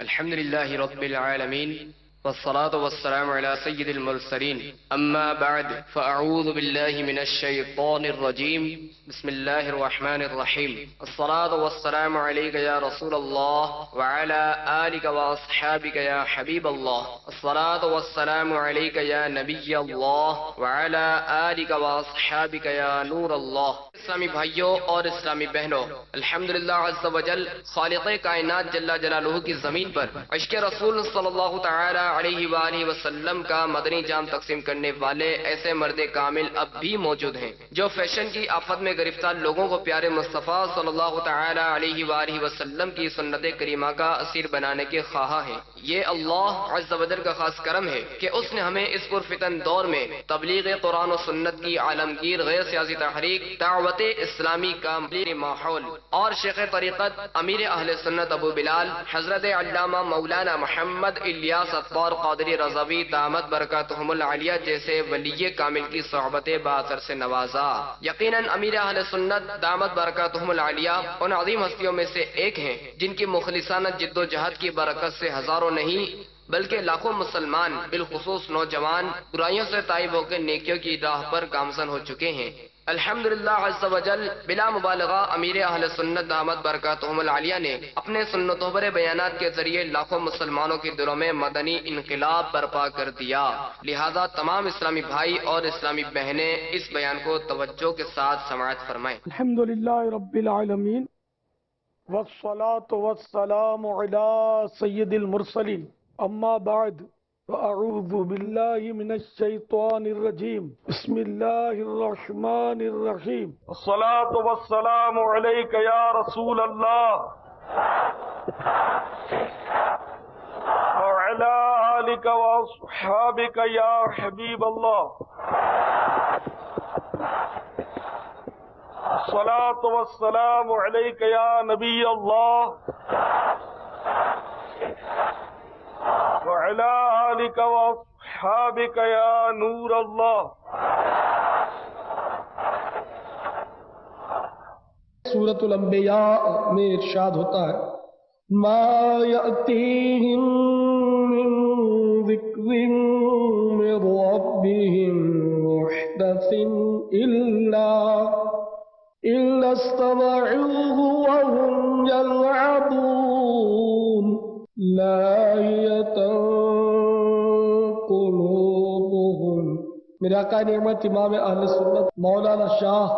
الحمدللہ رب العالمین والصلاة والسلام على سید المرسلین اما بعد فاعوذ باللہ من الشیطان الرجیم بسم اللہ الرحمن الرحیم الصلاة والسلام علیک یا رسول اللہ وعلى آلک واصحابک یا حبیب اللہ الصلاة والسلام علیک یا نبی اللہ وعلى آلک واصحابک یا نور اللہ۔ اسلامی بھائیوں اور اسلامی بہنوں، الحمدللہ عز و جل خالق کائنات جل جلالہ کی زمین پر عشق رسول صلی اللہ تعالی علیہ وآلہ وسلم کا مدنی جام تقسیم کرنے والے ایسے مرد کامل اب بھی موجود ہیں جو فیشن کی آفت میں گرفتار لوگوں کو پیارے مصطفیٰ صلی اللہ تعالی علیہ وآلہ وسلم کی سنت کریمہ کا اسیر بنانے کے خواہاں ہیں۔ یہ اللہ عز و جل کا خاص کرم ہے کہ اس نے ہمیں اس پرفتن دور میں تبلیغ قرآن و سنت کی عالمگیر غیر سیاسی تحریک دعوت اسلامی کا ماحول اور شیخ طریقت امیر اہل سنت ابو بلال حضرت علامہ مولانا محمد الیاس اطوار قادری رضوی دامت برکاتہم العالیہ جیسے ولی کامل کی صحبت باثر سے نوازا۔ یقیناً امیر اہل سنت دامت برکاتہم العالیہ ان عظیم ہستیوں میں سے ایک ہیں جن کی مخلصانہ جد و جہد کی برکت سے ہزاروں نہیں بلکہ لاکھوں مسلمان بالخصوص نوجوان برائیوں سے تائب ہو کے نیکیوں کی راہ پر گامزن ہو چکے ہیں۔ الحمدللہ عز و جل بلا مبالغہ امیر اہل سنت دامت برکاتہم العالیہ نے اپنے سنتوں پر بیانات کے ذریعے لاکھوں مسلمانوں کے دلوں میں مدنی انقلاب برپا کر دیا۔ لہذا تمام اسلامی بھائی اور اسلامی بہنیں اس بیان کو توجہ کے ساتھ سماعت فرمائیں۔ الحمدللہ رب العالمین والصلاة والسلام علی سید المرسلین اما بعد فاعوذ باللہ من الشیطان الرجیم بسم اللہ الرحمن الرحیم الصلاة والسلام علیک یا رسول اللہ وعلی آلک واصحابک یا حبیب اللہ الصلاة والسلام علیک یا نبی اللہ وعلی آلک واصحابک یا نور اللہ۔ سورۃ الانبیاء میں ارشاد ہوتا ہے ما یأتیہم من ذکر من ربہم محدث إلا استمعوه وهم يلعبون لاهية قلوبهم۔ میرے آقا نعمت امام اہل سنت مولانا شاہ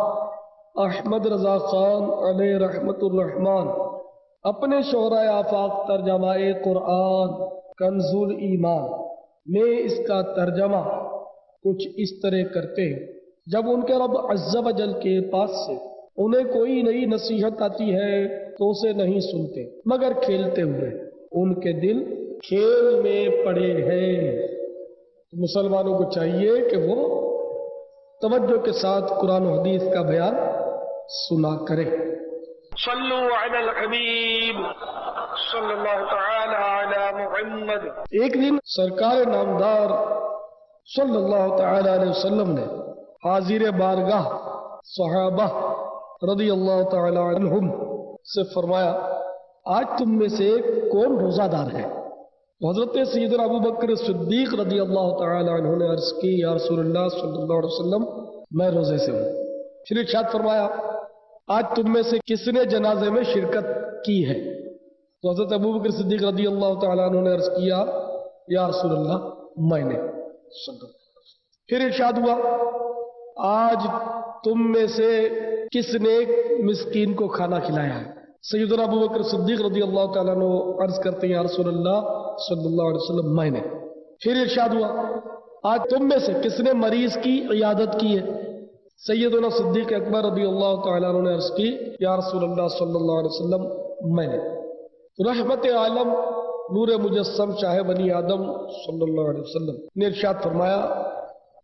احمد رضا خان علیہ رحمت الرحمن اپنے شعرۂ آفاق ترجمہ قرآن کنز الایمان میں اس کا ترجمہ کچھ اس طرح کرتے ہیں۔ جب ان کے رب عز و جل کے پاس سے انہیں کوئی نئی نصیحت آتی ہے تو اسے نہیں سنتے مگر کھیلتے ہوئے، ان کے دل کھیل میں پڑے ہیں۔ مسلمانوں کو چاہیے کہ وہ توجہ کے ساتھ قرآن و حدیث کا بیان سنا کرے۔ صلو علی الحبیب صلی اللہ تعالی علی محمد۔ ایک دن سرکار نامدار صلی اللہ تعالی علیہ وسلم نے حاضر بارگاہ صحابہ رضی اللہ تعالی عنہم سے فرمایا آج تم میں سے کون روزہ دار ہے؟ حضرت سیدنا ابو بکر صدیق رضی اللہ تعالی عنہ نے عرض کی یا رسول اللہ صلی اللہ علیہ وسلم میں روزے سے ہوں۔ پھر ارشاد فرمایا آج تم میں سے کس نے جنازے میں شرکت کی ہے؟ تو حضرت ابو بکر صدیق رضی اللہ تعالی عنہ نے عرض کیا یا رسول اللہ میں نے۔ پھر ارشاد ہوا آج تم میں سے کس نے مسکین کو کھانا کھلایا ہے؟ سیدنا ابو بکر صدیق رضی اللہ تعالیٰ عنہ عرض کرتے ہیں یا رسول اللہ صلی اللہ علیہ وسلم میں نے۔ پھر ارشاد ہوا آج تم میں سے کس نے مریض کی عیادت کی ہے؟ سیدنا صدیق اکبر رضی اللہ تعالیٰ عنہ نے عرض کی یا رسول اللہ صلی اللہ علیہ وسلم میں نے۔ رحمت عالم نور مجسم شاہ بنی آدم صلی اللہ علیہ وسلم نے ارشاد فرمایا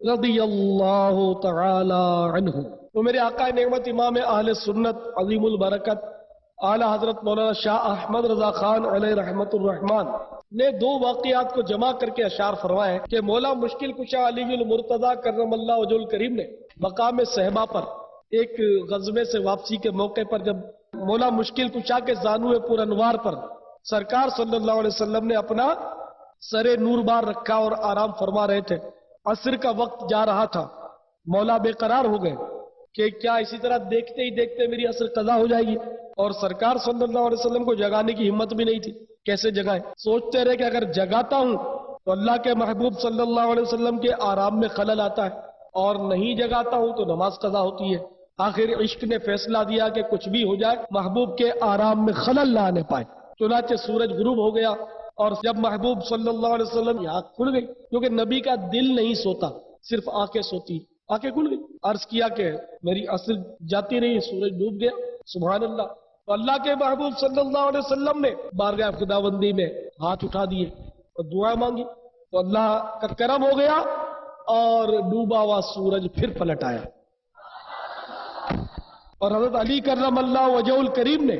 رضی اللہ تعالی عنہ. وہ میرے آقا نعمت امام اہل سنت عظیم البرکت اعلی حضرت مولانا شاہ احمد رضا خان علیہ رحمت الرحمان نے دو واقعات کو جمع کر کے اشعار فرمائے کہ مولا مشکل کشا علی المرتضیٰ کرم اللہ وجہ الکریم نے مقام صحبہ پر ایک غزوے سے واپسی کے موقع پر جب مولا مشکل کشا کے زانو پر انوار پر سرکار صلی اللہ علیہ وسلم نے اپنا سر نور بار رکھا اور آرام فرما رہے تھے. عصر کا وقت جا رہا تھا. مولا بے قرار ہو گئے کہ کیا اسی طرح دیکھتے ہی دیکھتے میری عصر قضا ہو جائے گی، اور سرکار صلی اللہ علیہ وسلم کو جگانے کی ہمت بھی نہیں تھی. کیسے جگائیں؟ سوچتے رہے کہ اگر جگاتا ہوں تو اللہ کے محبوب صلی اللہ علیہ وسلم کے آرام میں خلل آتا ہے، اور نہیں جگاتا ہوں تو نماز قضا ہوتی ہے. آخر عشق نے فیصلہ دیا کہ کچھ بھی ہو جائے محبوب کے آرام میں خلل نہ آنے پائے. چنانچہ سورج غروب ہو گیا اور جب محبوب صلی اللہ علیہ وسلم کی آنکھ کھل گئی، کیونکہ نبی کا دل نہیں سوتا، صرف آنکھیں سوتی، آنکھیں کھل گئی. عرض کیا کہ میری عصر جاتی رہی، سورج ڈوب گیا. سبحان اللہ. تو اللہ کے محبوب صلی اللہ علیہ وسلم نے بارگاہ خداوندی میں ہاتھ اٹھا دیے اور دعا مانگی، تو اللہ کا کرم ہو گیا اور ڈوبا ہوا سورج پھر پلٹ آیا. اور حضرت علی کرم اللہ وجہ الکریم نے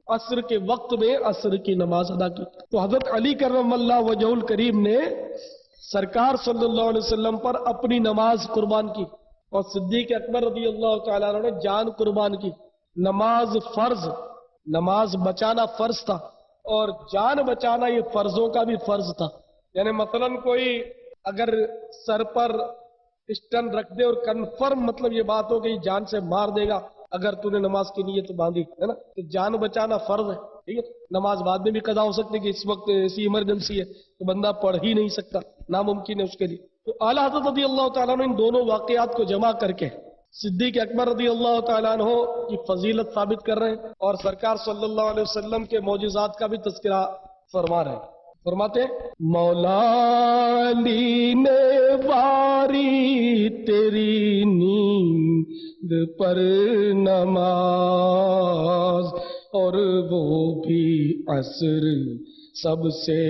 عصر کے وقت میں عصر کی نماز ادا کی. تو حضرت علی کرم اللہ وجہ الکریم نے سرکار صلی اللہ علیہ وسلم پر اپنی نماز قربان کی، اور صدیق اکبر رضی اللہ تعالیٰ عنہ نے جان قربان کی. نماز فرض، نماز بچانا فرض تھا، اور جان بچانا یہ فرضوں کا بھی فرض تھا. یعنی مثلا کوئی اگر سر پر اسٹن رکھ دے اور کنفرم مطلب یہ بات ہو کہ یہ جان سے مار دے گا اگر تو نے نماز کی نیت باندھی ہے نا، تو جان بچانا فرض ہے. ٹھیک ہے، نماز بعد میں بھی قضا ہو سکتی ہے کہ اس وقت ایسی ایمرجنسی ہے تو بندہ پڑھ ہی نہیں سکتا، ناممکن ہے اس کے لیے. تو اعلیٰ حضرت رضی اللہ تعالیٰ عنہ ان دونوں واقعات کو جمع کر کے صدیق اکبر رضی اللہ تعالیٰ عنہ کی فضیلت ثابت کر رہے ہیں، اور سرکار صلی اللہ علیہ وسلم کے معجزات کا بھی تذکرہ فرما رہے ہیں. فرماتے ہیں مولا علی نے واری تیری نیند پر نماز، اور وہ بھی عصر سب سے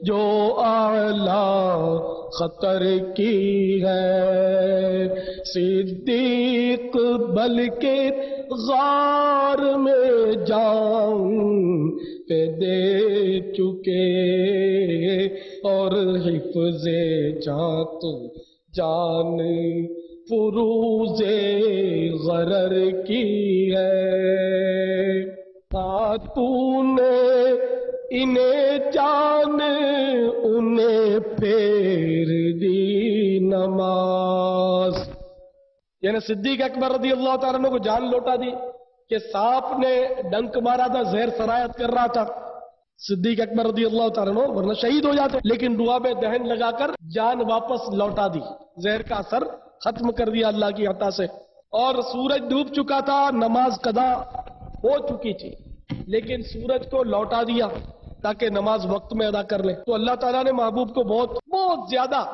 جو اعلیٰ خطر کی ہے. صدیق بلکہ غار میں جان پہ دے چکے، اور حفظ جان تو جان فروز غرر کی ہے. تو نے انہیں جان انہیں پھیر دی نماز. یعنی صدیق اکبر رضی اللہ تعالیٰ عنہ کو جان لوٹا دی کہ سانپ نے ڈنک مارا تھا، زہر سرایت کر رہا تھا. صدیق اکبر رضی اللہ تعالیٰ عنہ ورنہ شہید ہو جاتے، لیکن دعا میں دہن لگا کر جان واپس لوٹا دی، زہر کا اثر ختم کر دیا اللہ کی عطا سے. اور سورج ڈوب چکا تھا، نماز قضا ہو چکی تھی، لیکن سورج کو لوٹا دیا تاکہ نماز وقت میں ادا کر لیں. تو اللہ تعالیٰ نے محبوب کو بہت زیادہ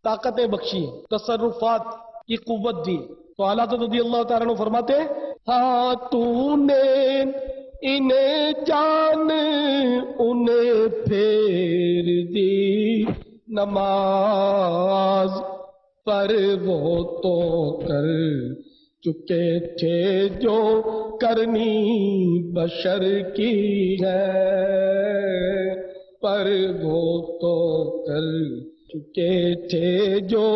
طاقتیں بخشی ہیں، تصرفات کی قوت دی. تو اعلیٰ رضی اللہ تعالیٰ عنہ فرماتے ہیں ہاں تو نے انہیں جان انہیں پھیر دی نماز، پر وہ تو کر چکے تھے جو کرنی بشر کی ہے، پر وہ تو کر چکے تھے جو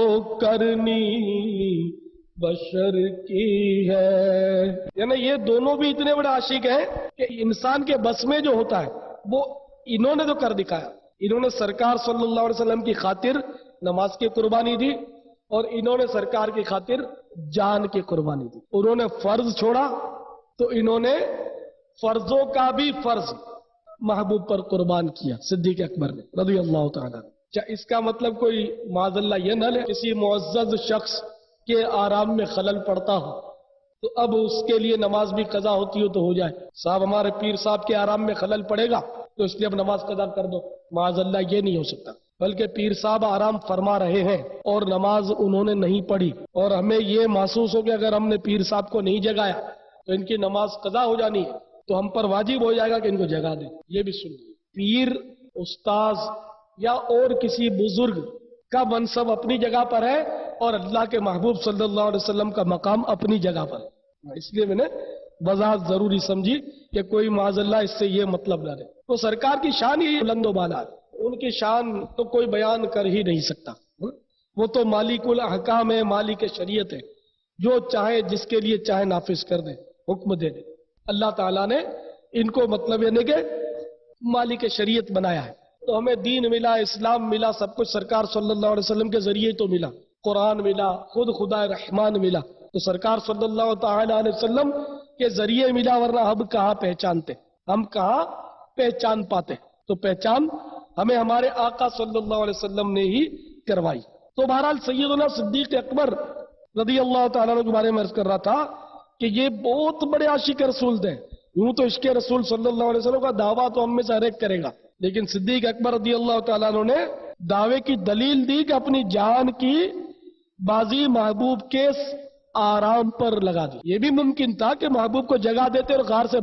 کرنی بشر کی ہے. یعنی یہ دونوں بھی اتنے بڑے عاشق ہیں کہ انسان کے بس میں جو ہوتا ہے وہ انہوں نے تو کر دکھایا. انہوں نے سرکار صلی اللہ علیہ وسلم کی خاطر نماز کی قربانی دی، اور انہوں نے سرکار کی خاطر جان کی قربانی دی. انہوں نے فرض چھوڑا تو انہوں نے فرضوں کا بھی فرض محبوب پر قربان کیا صدیق اکبر نے رضی اللہ تعالیٰ. کیا اس کا مطلب کوئی معاذ اللہ یہ نہ لے کسی معزز شخص کے آرام میں خلل پڑتا ہو تو اب اس کے لیے نماز بھی قضا ہوتی ہو تو ہو جائے؟ صاحب ہمارے پیر صاحب کے آرام میں خلل پڑے گا تو اس لیے اب نماز قضا کر دو. معاذ اللہ یہ نہیں ہو سکتا، بلکہ پیر صاحب آرام فرما رہے ہیں اور نماز انہوں نے نہیں پڑھی، اور ہمیں یہ محسوس ہو کہ اگر ہم نے پیر صاحب کو نہیں جگایا تو ان کی نماز قضا ہو جانی ہے، تو ہم پر واجب ہو جائے گا کہ ان کو جگا دیں. یہ بھی سن لیجیے، پیر، استاذ یا اور کسی بزرگ کا منصب اپنی جگہ پر ہے، اور اللہ کے محبوب صلی اللہ علیہ وسلم کا مقام اپنی جگہ پر ہے۔ اس لیے میں نے وضاحت ضروری سمجھی کہ کوئی معاذ اللہ اس سے یہ مطلب نہ رہے۔ تو سرکار کی شان ہی بلند و بالا ہے، ان کی شان تو کوئی بیان کر ہی نہیں سکتا۔ وہ تو مالک الاحکام ہے، مالک شریعت ہے، جو چاہے جس کے لیے چاہے نافذ کر دے، حکم دے دے۔ اللہ تعالیٰ نے ان کو مطلب یعنی کہ مالک شریعت بنایا ہے۔ تو ہمیں دین ملا، اسلام ملا، سب کچھ سرکار صلی اللہ علیہ وسلم کے ذریعے تو ملا۔ قرآن ملا، خود خدا رحمان ملا، تو سرکار صلی اللہ تعالی علیہ وسلم کے ذریعے ملا، ورنہ ہم کہاں پہچانتے، ہم کہاں پہچان پاتے۔ تو پہچان ہمیں ہمارے آقا صلی اللہ علیہ وسلم نے ہی کروائی۔ تو بہرحال سیدنا صدیق اکبر رضی اللہ تعالیٰ عنہ کے بارے میں عرض کر رہا تھا کہ یہ بہت بڑے عاشق رسول تھے۔ یوں تو عشق رسول صلی اللہ علیہ وسلم کا دعویٰ تو ہم میں سے ہر ایک کرے گا، لیکن صدیق اکبر رضی اللہ تعالیٰ عنہ نے دعوے کی دلیل دی کہ اپنی جان کی بازی محبوب کے آرام پر لگا دی۔ یہ بھی ممکن تھا کہ محبوب کو جگہ دیتے اور غار سے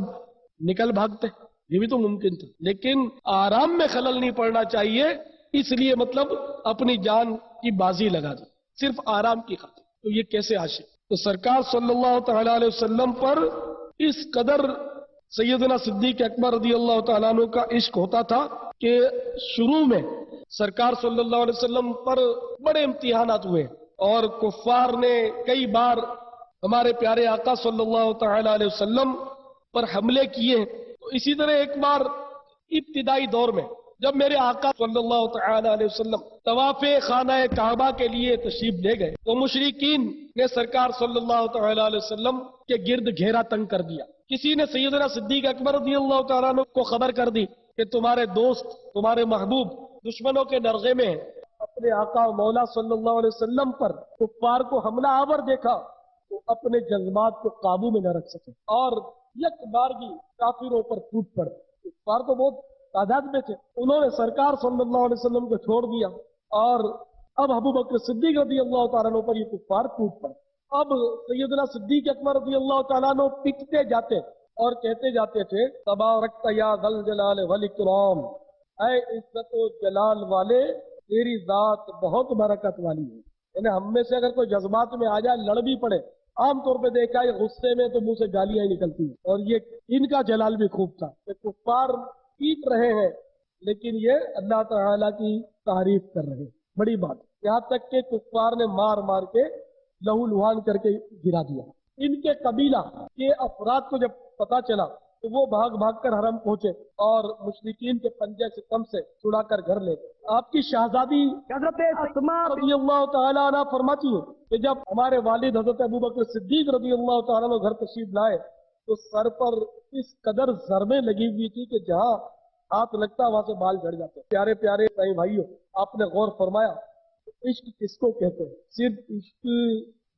نکل بھاگتے، یہ بھی تو ممکن تھا، لیکن آرام میں خلل نہیں پڑنا چاہیے، اس لیے مطلب اپنی جان کی بازی لگا دی صرف آرام کی خاطر۔ تو یہ کیسے عاشق؟ تو سرکار صلی اللہ تعالی علیہ وسلم پر اس قدر سیدنا صدیق اکبر رضی اللہ تعالیٰ عنہ کا عشق ہوتا تھا کہ شروع میں سرکار صلی اللہ علیہ وسلم پر بڑے امتحانات ہوئے اور کفار نے کئی بار ہمارے پیارے آقا صلی اللہ تعالی علیہ وسلم پر حملے کیے۔ تو اسی طرح ایک بار ابتدائی دور میں جب میرے آقا صلی اللہ تعالی علیہ وسلم طواف خانہ کعبہ کے لیے تشریف لے گئے تو مشرکین نے سرکار صلی اللہ تعالی علیہ وسلم کے گرد گھیرا تنگ کر دیا۔ کسی نے سیدنا صدیق اکبر رضی اللہ تعالیٰ عنہ کو خبر کر دی کہ تمہارے دوست، تمہارے محبوب دشمنوں کے نرغے میں ہیں۔ اپنے آقا و مولا صلی اللہ علیہ وسلم پر کفار کو حملہ آور دیکھا تو اپنے جذبات کو قابو میں نہ رکھ سکے اور یک بارگی کافروں پر ٹوٹ پڑے۔ کفار تو بہت تعداد میں تھے، انہوں نے سرکار صلی اللہ علیہ وسلم کو چھوڑ دیا اور اب ابو بکر صدیق رضی اللہ تعالیٰ عنہ پر یہ کفار ٹوٹ پڑے۔ اب سیدنا صدیق اکبر رضی اللہ تعالیٰ عنہ پٹتے جاتے اور کہتے جاتے تھے تبارکت یا ذل جلال والاکرام، اے عزت و جلال والے تیری ذات بہت برکت والی ہے۔ یعنی ہم میں سے اگر کوئی جذبات میں آ جائے، لڑ بھی پڑے، عام طور پہ دیکھا ہے غصے میں تو منہ سے گالیاں ہی نکلتی ہیں، اور یہ ان کا جلال بھی خوب تھا کہ کفار پیٹ رہے ہیں لیکن یہ اللہ تعالیٰ کی تعریف کر رہے ہیں۔ بڑی بات، یہاں تک کہ کفار نے مار مار کے لہو لہان کر کے گرا دیا۔ ان کے قبیلہ کے افراد کو جب پتا چلا تو وہ بھاگ بھاگ کر حرم پہنچے اور مشرکین کے پنجے سے کم سے چھڑا کر گھر لے گئے۔ آپ کی شہزادی حضرت اسماء رضی اللہ تعالیٰ عنہ فرماتی ہے کہ جب ہمارے والد حضرت ابوبکر صدیق رضی اللہ تعالیٰ عنہ گھر تشریف لائے تو سر پر اس قدر ضربیں لگی ہوئی تھی کہ جہاں ہاتھ لگتا وہاں سے بال جھڑ جاتے۔ پیارے پیارے بھائیوں، آپ نے غور فرمایا عشق کس کو کہتے ہیں؟ صرف عشق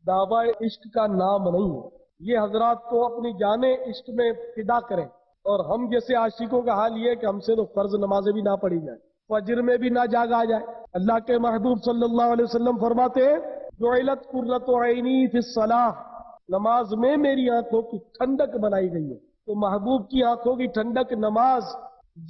دعوی عشق کا نام نہیں ہے۔ یہ حضرات تو اپنی جانیں عشق میں فدا کریں، اور ہم جیسے عاشقوں کا حال یہ ہے کہ ہم سے تو فرض نمازیں بھی نہ پڑھی جائیں، فجر میں بھی نہ جاگا جائے۔ اللہ کے محبوب صلی اللہ علیہ وسلم فرماتے ہیں جعلت قرۃ عینی فی الصلاۃ، نماز میں میری آنکھوں کی ٹھنڈک بنائی گئی ہے۔ تو محبوب کی آنکھوں کی ٹھنڈک نماز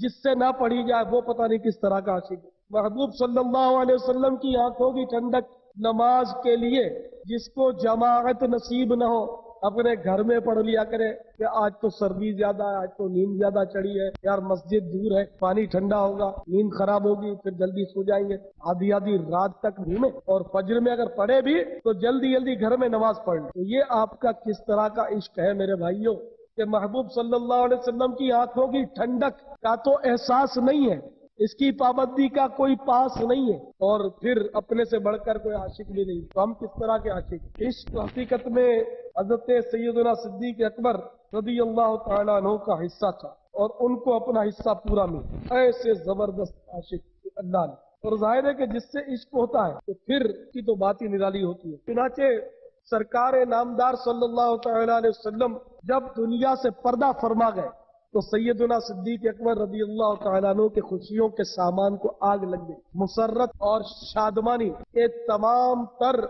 جس سے نہ پڑھی جائے وہ پتہ نہیں کس طرح کا عاشق ہے۔ محبوب صلی اللہ علیہ وسلم کی آنکھوں کی ٹھنڈک نماز کے لیے جس کو جماعت نصیب نہ ہو اپنے گھر میں پڑھ لیا کرے کہ آج تو سردی زیادہ ہے، آج تو نیند زیادہ چڑھی ہے، یار مسجد دور ہے، پانی ٹھنڈا ہوگا، نیند خراب ہوگی، پھر جلدی سو جائیں گے، آدھی آدھی رات تک گھومے، اور فجر میں اگر پڑھے بھی تو جلدی جلدی گھر میں نماز پڑھ لیں۔ تو یہ آپ کا کس طرح کا عشق ہے میرے بھائیوں کہ محبوب صلی اللہ علیہ وسلم کی آنکھوں کی ٹھنڈک کا تو احساس نہیں ہے، اس کی پابندی کا کوئی پاس نہیں ہے، اور پھر اپنے سے بڑھ کر کوئی عاشق بھی نہیں، تو ہم کس طرح کے عاشق؟ عشق حقیقت میں حضرت سیدنا صدیق اکبر رضی اللہ تعالیٰ عنہ کا حصہ تھا، اور ان کو اپنا حصہ پورا ملا۔ ایسے زبردست عاشق اللہ نے، اور ظاہر ہے کہ جس سے عشق ہوتا ہے تو پھر کی تو بات ہی نرالی ہوتی ہے۔ چنانچہ سرکار نامدار صلی اللہ تعالیٰ علیہ وسلم جب دنیا سے پردہ فرما گئے تو سیدنا صدیق اکبر رضی اللہ تعالیٰ عنہ کے خوشیوں کے سامان کو آگ لگ گئی۔ مسرت اور شادمانی کے تمام تر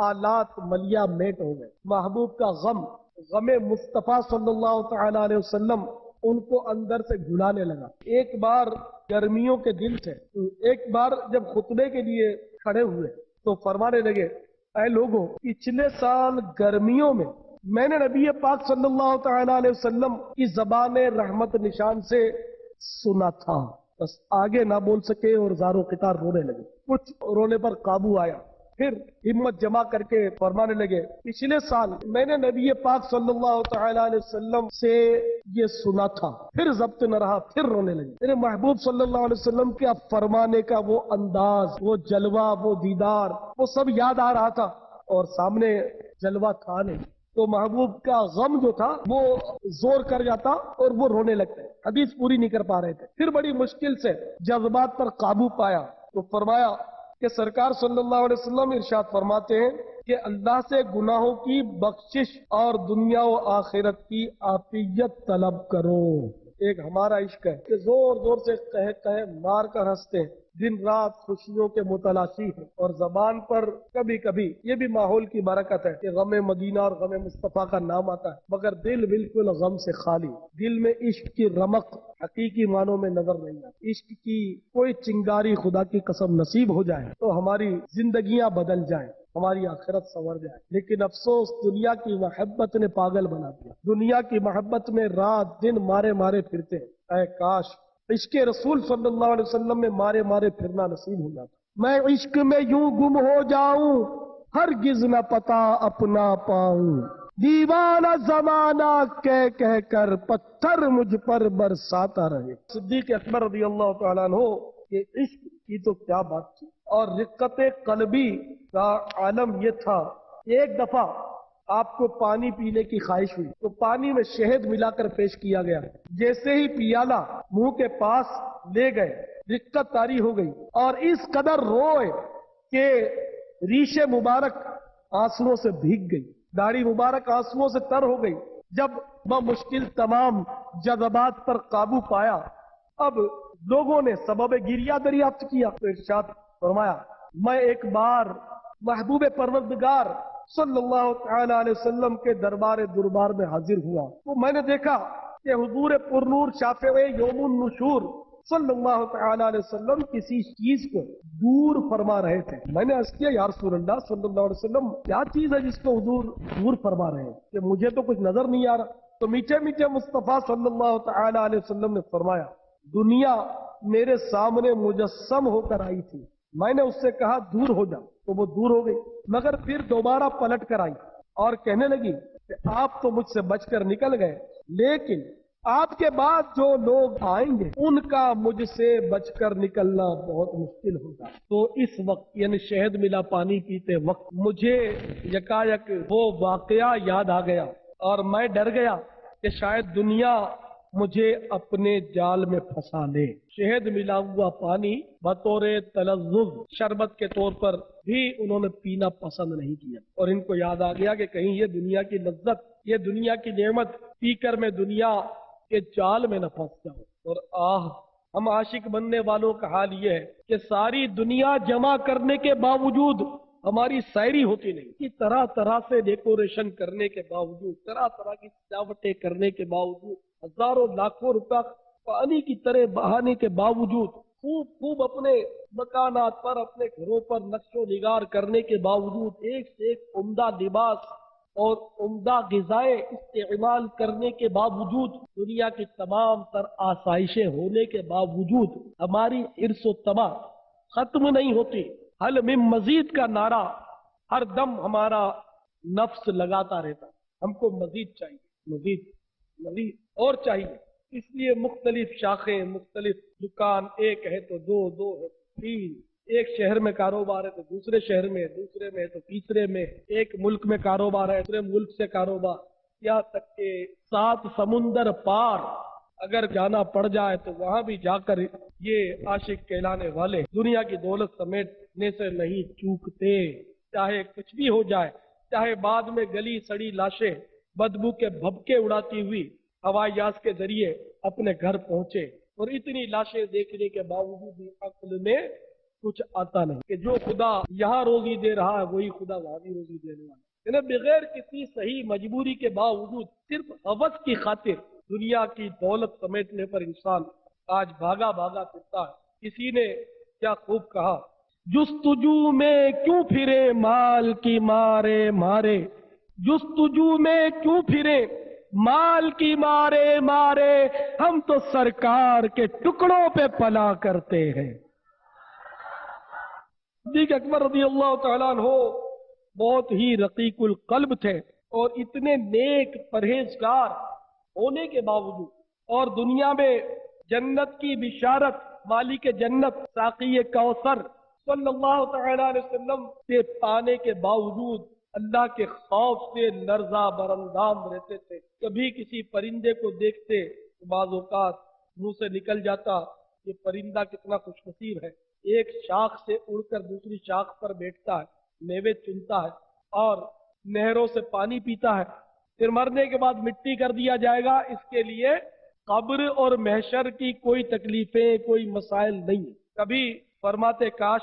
آلات ملیا میٹ ہو گئے۔ محبوب کا غم مصطفیٰ صلی اللہ تعالیٰ علیہ وسلم ان کو اندر سے گھلانے لگا۔ ایک بار گرمیوں کے دن تھے، ایک بار جب خطبے کے لیے کھڑے ہوئے تو فرمانے لگے اے لوگوں، پچھلے سال گرمیوں میں میں نے نبی پاک صلی اللہ تعالی علیہ وسلم کی زبان رحمت نشان سے سنا تھا، بس آگے نہ بول سکے اور زار و قطار رونے لگے۔ کچھ رونے پر قابو آیا، پھر ہمت جمع کر کے فرمانے لگے پچھلے سال میں نے نبی پاک صلی اللہ تعالی علیہ وسلم سے یہ سنا تھا، پھر ضبط نہ رہا، پھر رونے لگے۔ میرے محبوب صلی اللہ علیہ وسلم کے اب فرمانے کا وہ انداز، وہ جلوہ، وہ دیدار، وہ سب یاد آ رہا تھا، اور سامنے جلوہ تھا نہیں، تو محبوب کا غم جو تھا وہ زور کر جاتا اور وہ رونے لگتے، حدیث پوری نہیں کر پا رہے تھے۔ پھر بڑی مشکل سے جذبات پر قابو پایا تو فرمایا کہ سرکار صلی اللہ علیہ وسلم ارشاد فرماتے ہیں کہ اللہ سے گناہوں کی بخشش اور دنیا و آخرت کی عافیت طلب کرو۔ ایک ہمارا عشق ہے کہ زور زور سے کہے کہے مار کر ہنستے ہیں، دن رات خوشیوں کے متلاشی ہیں، اور زبان پر کبھی کبھی یہ بھی ماحول کی برکت ہے کہ غم مدینہ اور غم مصطفیٰ کا نام آتا ہے، مگر دل بالکل غم سے خالی، دل میں عشق کی رمق حقیقی معنوں میں نظر نہیں آتی۔ عشق کی کوئی چنگاری خدا کی قسم نصیب ہو جائے تو ہماری زندگیاں بدل جائیں، ہماری آخرت سنور جائے، لیکن افسوس دنیا کی محبت نے پاگل بنا دیا۔ دنیا کی محبت میں رات دن مارے مارے پھرتے ہیں۔ اے کاش عشق رسول صلی اللہ علیہ وسلم میں مارے مارے پھرنا نصیب ہو جاتا۔ میں عشق میں یوں گم ہو جاؤں، ہرگز نہ پتا اپنا پاؤں، دیوانہ زمانہ کہہ کر پتھر مجھ پر برساتا رہے۔ صدیق اکبر رضی اللہ تعالیٰ عنہ کہ عشق کی تو کیا بات تھی، اور رقت قلبی کا عالم یہ تھا، ایک دفعہ آپ کو پانی پینے کی خواہش ہوئی تو پانی میں شہد ملا کر پیش کیا گیا، جیسے ہی پیالہ منہ کے پاس لے گئے رقت طاری ہو گئی، اور اس قدر روئے کہ ریش مبارک آنسوؤں سے بھیگ گئی، داڑھی مبارک آنسوؤں سے تر ہو گئی۔ جب بمشکل تمام جذبات پر قابو پایا، اب لوگوں نے سبب گریہ دریافت کیا تو ارشاد فرمایا میں ایک بار محبوب پروردگار صلی اللہ تعالی علیہ وسلم کے دربار میں حاضر ہوا تو میں نے دیکھا کہ حضور پرنور شافع یوم النشور صلی اللہ تعالی علیہ وسلم کسی چیز کو دور فرما رہے تھے۔ میں نے عرض کیا یا رسول اللہ صلی اللہ علیہ وسلم کیا چیز ہے جس کو حضور دور فرما رہے ہیں کہ مجھے تو کچھ نظر نہیں آ رہا؟ تو میٹھے میٹھے مصطفیٰ صلی اللہ تعالی علیہ وسلم نے فرمایا دنیا میرے سامنے مجسم ہو کر آئی تھی، میں نے اس سے کہا دور ہو جا تو وہ دور ہو گئی، مگر پھر دوبارہ پلٹ کر آئی اور کہنے لگی کہ آپ تو مجھ سے بچ کر نکل گئے، لیکن آپ کے بعد جو لوگ آئیں گے ان کا مجھ سے بچ کر نکلنا بہت مشکل ہوگا۔ تو اس وقت یعنی شہد ملا پانی پیتے وقت مجھے یکایک وہ واقعہ یاد آ گیا اور میں ڈر گیا کہ شاید دنیا مجھے اپنے جال میں پھنسا لے۔ شہد ملا ہوا پانی بطور تلذذ شربت کے طور پر بھی انہوں نے پینا پسند نہیں کیا، اور ان کو یاد آ گیا کہ کہیں یہ دنیا کی لذت، یہ دنیا کی نعمت پی کر میں دنیا کے جال میں نہ پھنس جاؤں۔ اور ہم عاشق بننے والوں کا حال یہ ہے کہ ساری دنیا جمع کرنے کے باوجود ہماری سائری ہوتی نہیں، کہ طرح طرح سے ڈیکوریشن کرنے کے باوجود، طرح طرح کی سجاوٹیں کرنے کے باوجود، ہزاروں لاکھوں روپیہ پانی کی طرح بہانے کے باوجود، خوب اپنے مکانات پر اپنے گھروں پر نقش و نگار کرنے کے باوجود، ایک سے ایک عمدہ لباس اور عمدہ غذائیں استعمال کرنے کے باوجود، دنیا کی تمام تر آسائشیں ہونے کے باوجود ہماری حرص و طمع ختم نہیں ہوتی۔ حل من مزید کا نعرہ ہر دم ہمارا نفس لگاتا رہتا، ہم کو مزید چاہیے، مزید اور چاہیے۔ اس لیے مختلف شاخیں، مختلف دکان، ایک ہے تو دو ہے تین، ایک شہر میں کاروبار ہے تو دوسرے شہر میں، دوسرے میں تو تیسرے میں، ایک ملک میں کاروبار ہے دوسرے ملک سے کاروبار، یہاں تک کہ 7 سمندر پار اگر جانا پڑ جائے تو وہاں بھی جا کر یہ عاشق کہلانے والے دنیا کی دولت سمیٹنے سے نہیں چوکتے، چاہے کچھ بھی ہو جائے، چاہے بعد میں گلی سڑی لاشیں بدبو کے بھبکے اڑاتی ہوئی ہوائی جہاز کے ذریعے اپنے گھر پہنچے، اور اتنی لاشیں دیکھنے کے باوجود بھی عقل میں کچھ آتا نہیں کہ جو خدا یہاں روزی دے رہا ہے وہی خدا وہاں بھی روزی دینے والا ہے۔ یعنی بغیر کسی صحیح مجبوری کے باوجود صرف ہوس کی خاطر دنیا کی دولت سمیٹنے پر انسان آج بھاگا پھرتا ہے۔ کسی نے کیا خوب کہا جستجو میں کیوں پھرے مال کی مارے مارے، جستجو میں کیوں پھرے مال کی مارے مارے، ہم تو سرکار کے ٹکڑوں پہ پلا کرتے ہیں۔ صدیق اکبر رضی اللہ تعالیٰ عنہ بہت ہی رقیق القلب تھے، اور اتنے نیک پرہیزگار ہونے کے باوجود اور دنیا میں جنت کی بشارت مالک جنت ساقی کوثر صلی اللہ تعالیٰ علیہ وسلم سے پانے کے باوجود اللہ کے خوف سے لرزہ براندام رہتے تھے۔ کبھی کسی پرندے کو دیکھتے تو بعض اوقات منہ سے نکل جاتا یہ پرندہ کتنا خوش نصیب ہے، ایک شاخ سے اڑ کر دوسری شاخ پر بیٹھتا ہے، میوے چنتا ہے اور نہروں سے پانی پیتا ہے، پھر مرنے کے بعد مٹی کر دیا جائے گا، اس کے لیے قبر اور محشر کی کوئی تکلیفیں کوئی مسائل نہیں۔ کبھی فرماتے کاش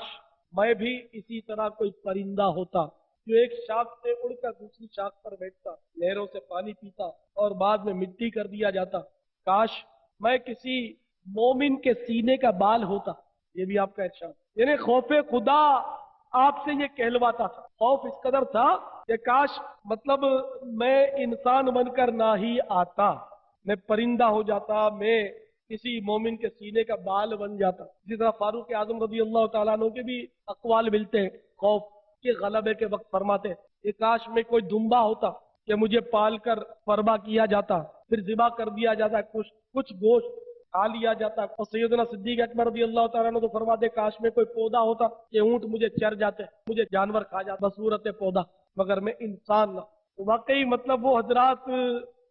میں بھی اسی طرح کوئی پرندہ ہوتا جو ایک شاخ سے اڑ کر دوسری شاخ پر بیٹھتا، نہروں سے پانی پیتا اور بعد میں مٹی کر دیا جاتا۔ کاش میں کسی مومن کے سینے کا بال ہوتا۔ یہ بھی آپ کا ارشاد، یعنی خوف خدا آپ سے یہ کہلواتا تھا، خوف اس قدر تھا کہ کاش مطلب میں انسان بن کر نہ ہی آتا، میں پرندہ ہو جاتا، میں کسی مومن کے سینے کا بال بن جاتا۔ اسی طرح فاروق اعظم رضی اللہ تعالیٰ عنہ کے بھی اقوال ملتے ہیں خوف کے غلبے کے وقت، فرماتے کہ کاش میں کوئی دمبا ہوتا کہ مجھے پال کر فربا کیا جاتا، پھر ذبح کر دیا جاتا، کچھ گوشت کھا لیا جاتا۔ اور سیدنا صدیق اکبر رضی اللہ تعالیٰ عنہ تو فرماتے کاش میں کوئی پودا ہوتا کہ اونٹ مجھے چر جاتے، مجھے جانور کھا جاتا بصورت پودا، مگر میں انسان نہ۔ واقعی مطلب وہ حضرات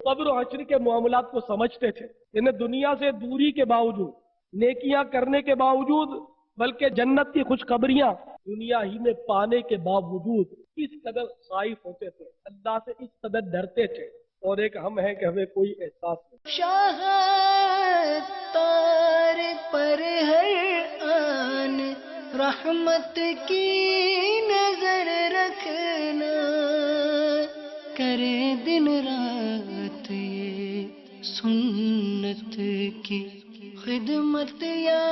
قبر و حشر کے معاملات کو سمجھتے تھے، یعنی دنیا سے دوری کے باوجود، نیکیاں کرنے کے باوجود، بلکہ جنت کی خوشخبریاں دنیا ہی میں پانے کے باوجود اس قدر خائف ہوتے تھے، اللہ سے اس قدر ڈرتے تھے، اور ایک ہم ہیں کہ ہمیں کوئی احساس نہیں۔ شاہ تار پر ہر آن رحمت کی نظر رکھنا، کرے دن رات یہ سنت کی خدمت یا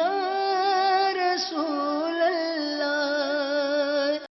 رسول اللہ۔